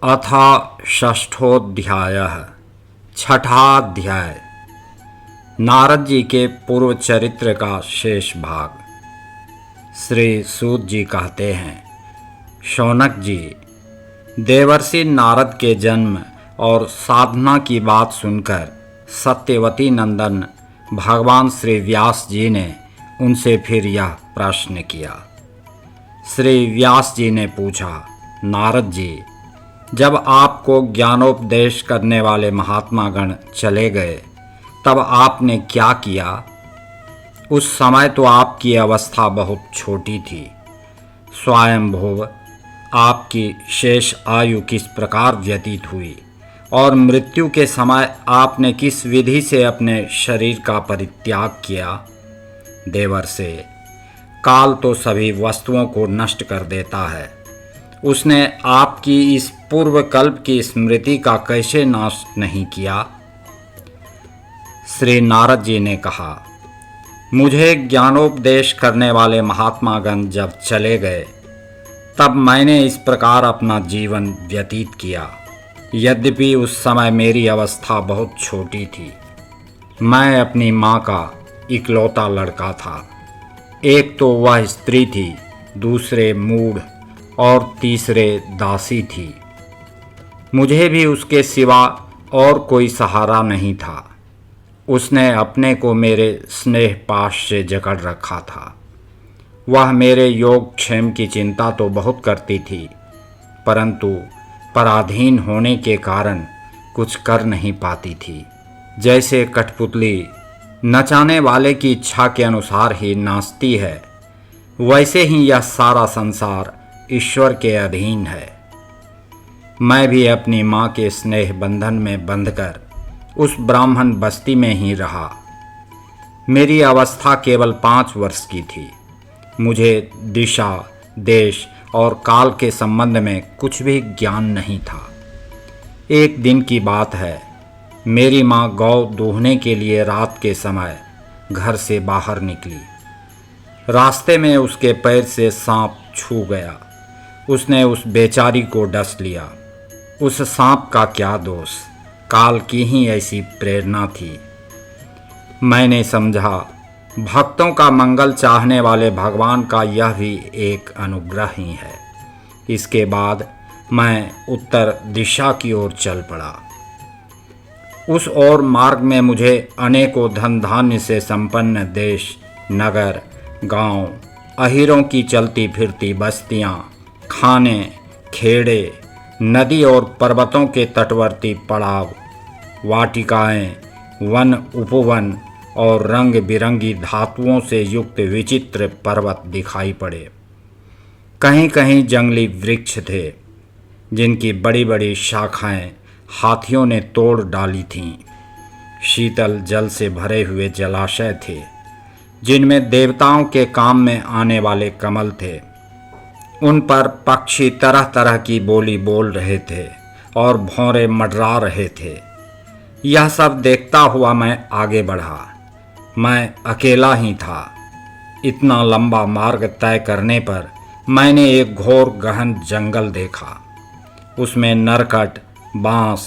अथ षष्ठोऽध्यायः छठाध्याय। नारद जी के पूर्व चरित्र का शेष भाग। श्री सूत जी कहते हैं, शौनक जी, देवर्षि नारद के जन्म और साधना की बात सुनकर सत्यवती नंदन भगवान श्री व्यास जी ने उनसे फिर यह प्रश्न किया। श्री व्यास जी ने पूछा, नारद जी, जब आपको ज्ञानोपदेश करने वाले महात्मागण चले गए तब आपने क्या किया? उस समय तो आपकी अवस्था बहुत छोटी थी। स्वयंभुव आपकी शेष आयु किस प्रकार व्यतीत हुई और मृत्यु के समय आपने किस विधि से अपने शरीर का परित्याग किया? देवर्षि, काल तो सभी वस्तुओं को नष्ट कर देता है। उसने आपकी इस पूर्व कल्प की स्मृति का कैसे नाश नहीं किया? श्री नारद जी ने कहा, मुझे ज्ञानोपदेश करने वाले महात्मागण जब चले गए तब मैंने इस प्रकार अपना जीवन व्यतीत किया। यद्यपि उस समय मेरी अवस्था बहुत छोटी थी। मैं अपनी माँ का इकलौता लड़का था। एक तो वह स्त्री थी, दूसरे मूढ़ और तीसरे दासी थी। मुझे भी उसके सिवा और कोई सहारा नहीं था। उसने अपने को मेरे स्नेह पाश से जकड़ रखा था। वह मेरे योग क्षेम की चिंता तो बहुत करती थी, परंतु पराधीन होने के कारण कुछ कर नहीं पाती थी। जैसे कठपुतली नचाने वाले की इच्छा के अनुसार ही नाचती है, वैसे ही यह सारा संसार ईश्वर के अधीन है। मैं भी अपनी माँ के स्नेह बंधन में बंधकर उस ब्राह्मण बस्ती में ही रहा। मेरी अवस्था केवल 5 वर्ष की थी। मुझे दिशा, देश और काल के संबंध में कुछ भी ज्ञान नहीं था। एक दिन की बात है, मेरी माँ गौ दूहने के लिए रात के समय घर से बाहर निकली। रास्ते में उसके पैर से सांप छू गया। उसने उस बेचारी को डस लिया। उस सांप का क्या दोष, काल की ही ऐसी प्रेरणा थी। मैंने समझा, भक्तों का मंगल चाहने वाले भगवान का यह भी एक अनुग्रह ही है। इसके बाद मैं उत्तर दिशा की ओर चल पड़ा। उस ओर मार्ग में मुझे अनेकों धन धान्य से संपन्न देश, नगर, गांव, अहीरों की चलती फिरती बस्तियां, खाने, खेड़े, नदी और पर्वतों के तटवर्ती पड़ाव, वाटिकाएं, वन उपवन और रंग बिरंगी धातुओं से युक्त विचित्र पर्वत दिखाई पड़े। कहीं कहीं जंगली वृक्ष थे, जिनकी बड़ी बड़ी शाखाएं हाथियों ने तोड़ डाली थीं। शीतल जल से भरे हुए जलाशय थे, जिनमें देवताओं के काम में आने वाले कमल थे। उन पर पक्षी तरह तरह की बोली बोल रहे थे और भौंरे मंडरा रहे थे। यह सब देखता हुआ मैं आगे बढ़ा। मैं अकेला ही था। इतना लंबा मार्ग तय करने पर मैंने एक घोर गहन जंगल देखा। उसमें नरकट, बांस,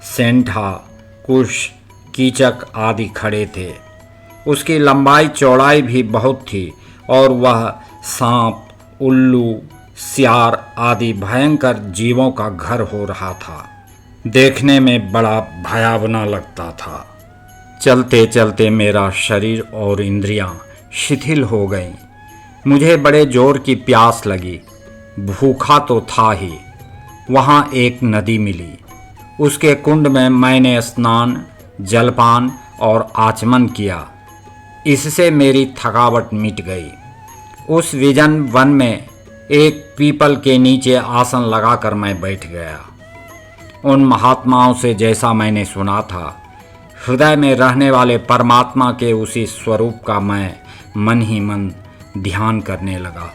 सेंठा, कुश, कीचक आदि खड़े थे। उसकी लंबाई चौड़ाई भी बहुत थी और वह सांप, उल्लू, सियार आदि भयंकर जीवों का घर हो रहा था। देखने में बड़ा भयावना लगता था। चलते चलते मेरा शरीर और इंद्रियां शिथिल हो गईं। मुझे बड़े जोर की प्यास लगी। भूखा तो था ही। वहाँ एक नदी मिली। उसके कुंड में मैंने स्नान, जलपान और आचमन किया। इससे मेरी थकावट मिट गई। उस विजन वन में एक पीपल के नीचे आसन लगाकर मैं बैठ गया। उन महात्माओं से जैसा मैंने सुना था, हृदय में रहने वाले परमात्मा के उसी स्वरूप का मैं मन ही मन ध्यान करने लगा।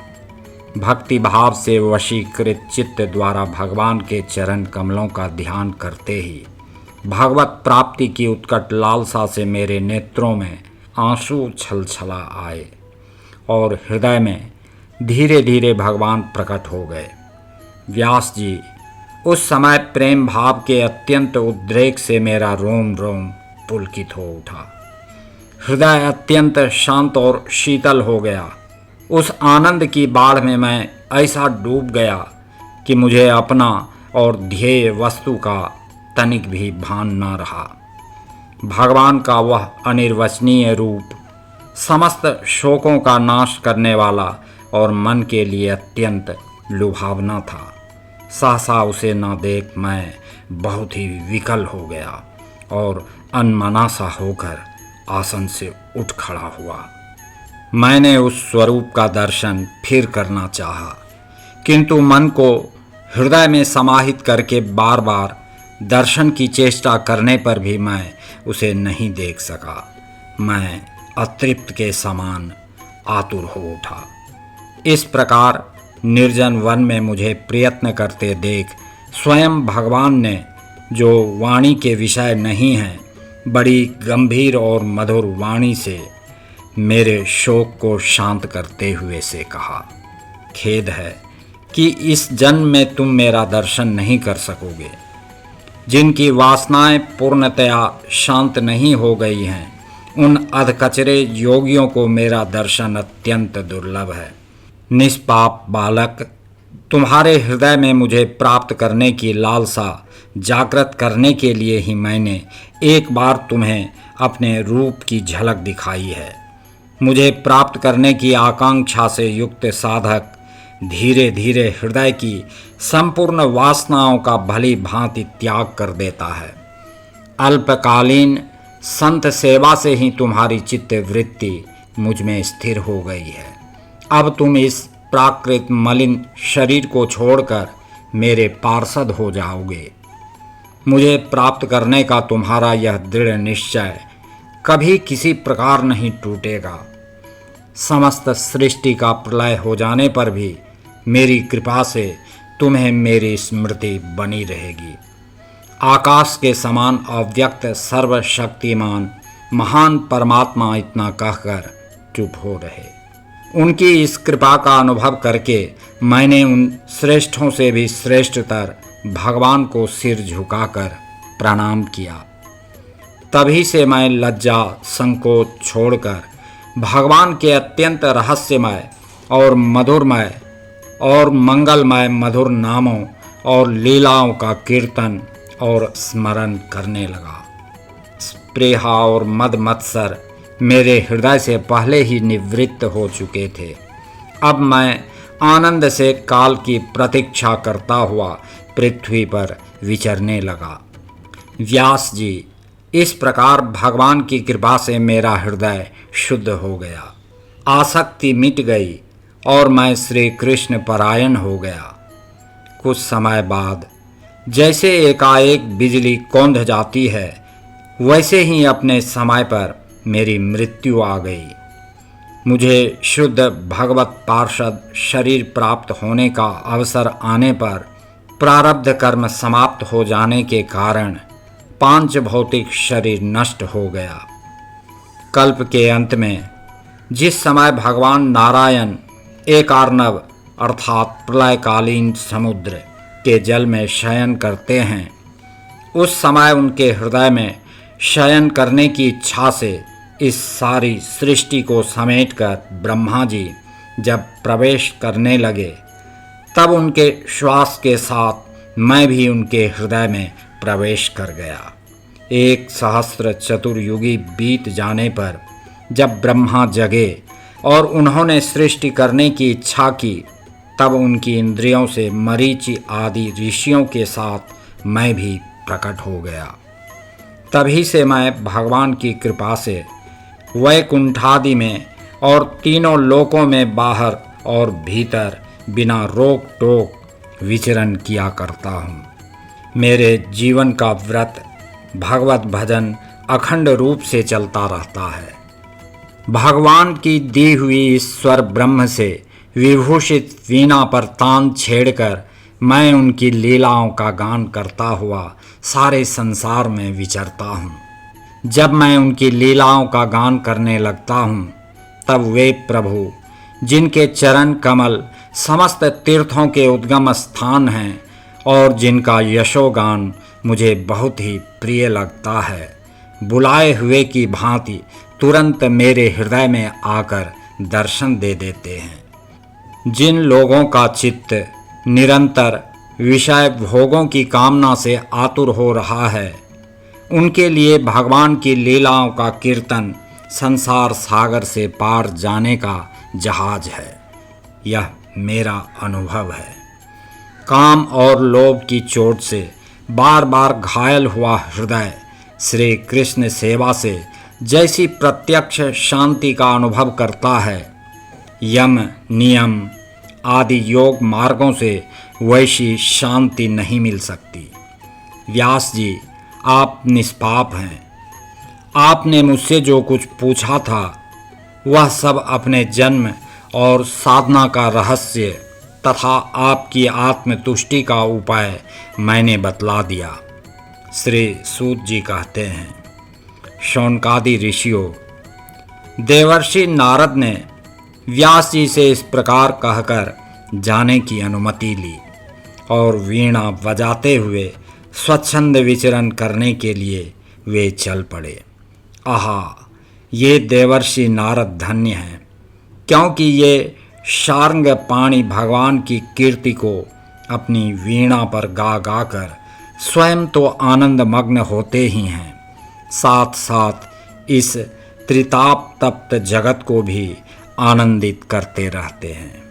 भक्ति भाव से वशीकृत चित्त द्वारा भगवान के चरण कमलों का ध्यान करते ही भगवत प्राप्ति की उत्कट लालसा से मेरे नेत्रों में आंसू छलछला आए और हृदय में धीरे धीरे भगवान प्रकट हो गए। व्यास जी, उस समय प्रेम भाव के अत्यंत उद्रेक से मेरा रोम रोम पुलकित हो उठा। हृदय अत्यंत शांत और शीतल हो गया। उस आनंद की बाढ़ में मैं ऐसा डूब गया कि मुझे अपना और ध्येय वस्तु का तनिक भी भान न रहा। भगवान का वह अनिर्वचनीय रूप समस्त शोकों का नाश करने वाला और मन के लिए अत्यंत लुभावना था। सहसा उसे न देख मैं बहुत ही विकल हो गया और अनमना सा होकर आसन से उठ खड़ा हुआ। मैंने उस स्वरूप का दर्शन फिर करना चाहा, किंतु मन को हृदय में समाहित करके बार बार दर्शन की चेष्टा करने पर भी मैं उसे नहीं देख सका। मैं अतृप्त के समान आतुर हो उठा। इस प्रकार निर्जन वन में मुझे प्रयत्न करते देख स्वयं भगवान ने, जो वाणी के विषय नहीं हैं, बड़ी गंभीर और मधुर वाणी से मेरे शोक को शांत करते हुए से कहा, खेद है कि इस जन्म में तुम मेरा दर्शन नहीं कर सकोगे। जिनकी वासनाएं पूर्णतया शांत नहीं हो गई हैं, उन अधकचरे योगियों को मेरा दर्शन अत्यंत दुर्लभ है। निष्पाप बालक, तुम्हारे हृदय में मुझे प्राप्त करने की लालसा जागृत करने के लिए ही मैंने एक बार तुम्हें अपने रूप की झलक दिखाई है। मुझे प्राप्त करने की आकांक्षा से युक्त साधक धीरे धीरे हृदय की संपूर्ण वासनाओं का भली भांति त्याग कर देता है। अल्पकालीन संत सेवा से ही तुम्हारी चित्त वृत्ति मुझ में स्थिर हो गई है। अब तुम इस प्राकृत मलिन शरीर को छोड़कर मेरे पार्षद हो जाओगे। मुझे प्राप्त करने का तुम्हारा यह दृढ़ निश्चय कभी किसी प्रकार नहीं टूटेगा। समस्त सृष्टि का प्रलय हो जाने पर भी मेरी कृपा से तुम्हें मेरी स्मृति बनी रहेगी। आकाश के समान अव्यक्त सर्वशक्तिमान महान परमात्मा इतना कहकर चुप हो रहे। उनकी इस कृपा का अनुभव करके मैंने उन श्रेष्ठों से भी श्रेष्ठतर भगवान को सिर झुकाकर प्रणाम किया। तभी से मैं लज्जा संकोच छोड़कर भगवान के अत्यंत रहस्यमय और मधुरमय और मंगलमय मधुर नामों और लीलाओं का कीर्तन और स्मरण करने लगा। स्पृहा और मद मत्सर मेरे हृदय से पहले ही निवृत्त हो चुके थे। अब मैं आनंद से काल की प्रतीक्षा करता हुआ पृथ्वी पर विचरने लगा। व्यास जी, इस प्रकार भगवान की कृपा से मेरा हृदय शुद्ध हो गया, आसक्ति मिट गई और मैं श्री कृष्ण परायण हो गया। कुछ समय बाद जैसे एकाएक बिजली कौंध जाती है, वैसे ही अपने समय पर मेरी मृत्यु आ गई। मुझे शुद्ध भगवत पार्षद शरीर प्राप्त होने का अवसर आने पर प्रारब्ध कर्म समाप्त हो जाने के कारण पांच भौतिक शरीर नष्ट हो गया। कल्प के अंत में जिस समय भगवान नारायण एक अर्णव अर्थात प्रलयकालीन समुद्र के जल में शयन करते हैं, उस समय उनके हृदय में शयन करने की इच्छा से इस सारी सृष्टि को समेटकर ब्रह्मा जी जब प्रवेश करने लगे, तब उनके श्वास के साथ मैं भी उनके हृदय में प्रवेश कर गया। 1,000 चतुर्युगी बीत जाने पर जब ब्रह्मा जगे और उन्होंने सृष्टि करने की इच्छा की, तब उनकी इंद्रियों से मरीचि आदि ऋषियों के साथ मैं भी प्रकट हो गया। तभी से मैं भगवान की कृपा से वैकुंठादि में और तीनों लोकों में बाहर और भीतर बिना रोक टोक विचरण किया करता हूँ। मेरे जीवन का व्रत भगवत भजन अखंड रूप से चलता रहता है। भगवान की दी हुई ईश्वर ब्रह्म से विभूषित वीणा पर तान छेड़कर मैं उनकी लीलाओं का गान करता हुआ सारे संसार में विचरता हूँ। जब मैं उनकी लीलाओं का गान करने लगता हूँ, तब वे प्रभु, जिनके चरण कमल समस्त तीर्थों के उद्गम स्थान हैं और जिनका यशोगान मुझे बहुत ही प्रिय लगता है, बुलाए हुए की भांति तुरंत मेरे हृदय में आकर दर्शन दे देते हैं। जिन लोगों का चित्त निरंतर विषय भोगों की कामना से आतुर हो रहा है, उनके लिए भगवान की लीलाओं का कीर्तन संसार सागर से पार जाने का जहाज है। यह मेरा अनुभव है। काम और लोभ की चोट से बार बार घायल हुआ हृदय श्री कृष्ण सेवा से जैसी प्रत्यक्ष शांति का अनुभव करता है, यम नियम आदि योग मार्गों से वैसी शांति नहीं मिल सकती। व्यास जी, आप निष्पाप हैं। आपने मुझसे जो कुछ पूछा था वह सब अपने जन्म और साधना का रहस्य तथा आपकी आत्मतुष्टि का उपाय मैंने बतला दिया। श्री सूत जी कहते हैं, शौनकादि ऋषियों, देवर्षि नारद ने व्यास जी से इस प्रकार कहकर जाने की अनुमति ली और वीणा बजाते हुए स्वच्छंद विचरण करने के लिए वे चल पड़े। आहा, ये देवर्षि नारद धन्य हैं, क्योंकि ये शार्ंग पाणी भगवान की कीर्ति को अपनी वीणा पर गा गा कर स्वयं तो आनंद मग्न होते ही हैं, साथ साथ इस त्रिताप तप्त जगत को भी आनंदित करते रहते हैं।